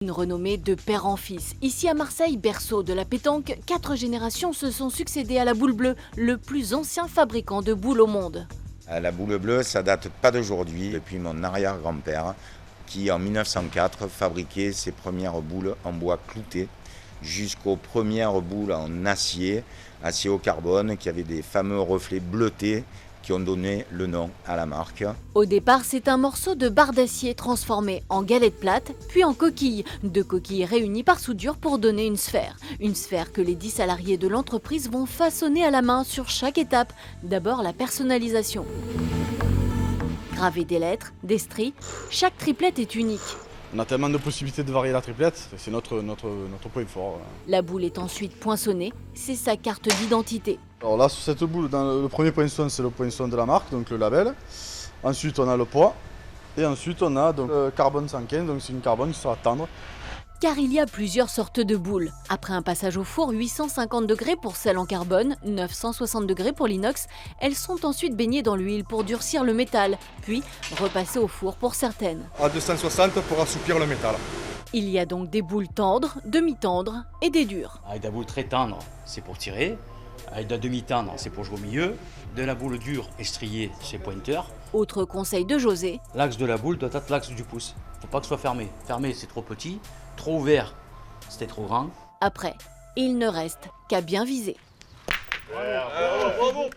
Une renommée de père en fils. Ici à Marseille, berceau de la pétanque, 4 générations se sont succédées à la Boule Bleue, le plus ancien fabricant de boules au monde. La Boule Bleue, ça date pas d'aujourd'hui, depuis mon arrière-grand-père qui en 1904 fabriquait ses premières boules en bois clouté jusqu'aux premières boules en acier au carbone qui avaient des fameux reflets bleutés qui ont donné le nom à la marque. Au départ, c'est un morceau de barre d'acier transformé en galette plate, puis en coquille. 2 coquilles réunies par soudure pour donner une sphère. Une sphère que les 10 salariés de l'entreprise vont façonner à la main sur chaque étape. D'abord la personnalisation. Graver des lettres, des stries, chaque triplette est unique. On a tellement de possibilités de varier la triplette, c'est notre point fort. La boule est ensuite poinçonnée, c'est sa carte d'identité. Alors là, sur cette boule, le premier poinçon, c'est le poinçon de la marque, donc le label. Ensuite, on a le poids. Et ensuite, on a donc, le carbone 115, donc c'est une carbone qui sera tendre. Car il y a plusieurs sortes de boules. Après un passage au four 850 degrés pour celle en carbone, 960 degrés pour l'inox, elles sont ensuite baignées dans l'huile pour durcir le métal, puis repassées au four pour certaines. À 260 pour assouplir le métal. Il y a donc des boules tendres, demi-tendres et des dures. Avec de la boule très tendre, c'est pour tirer. Avec de la demi-tendre, c'est pour jouer au milieu. De la boule dure et striée, c'est pointeur. Autre conseil de José. L'axe de la boule doit être l'axe du pouce. Faut pas que ce soit fermé. Fermé, c'est trop petit. Trop ouvert, c'était trop grand. Après, il ne reste qu'à bien viser. Bravo.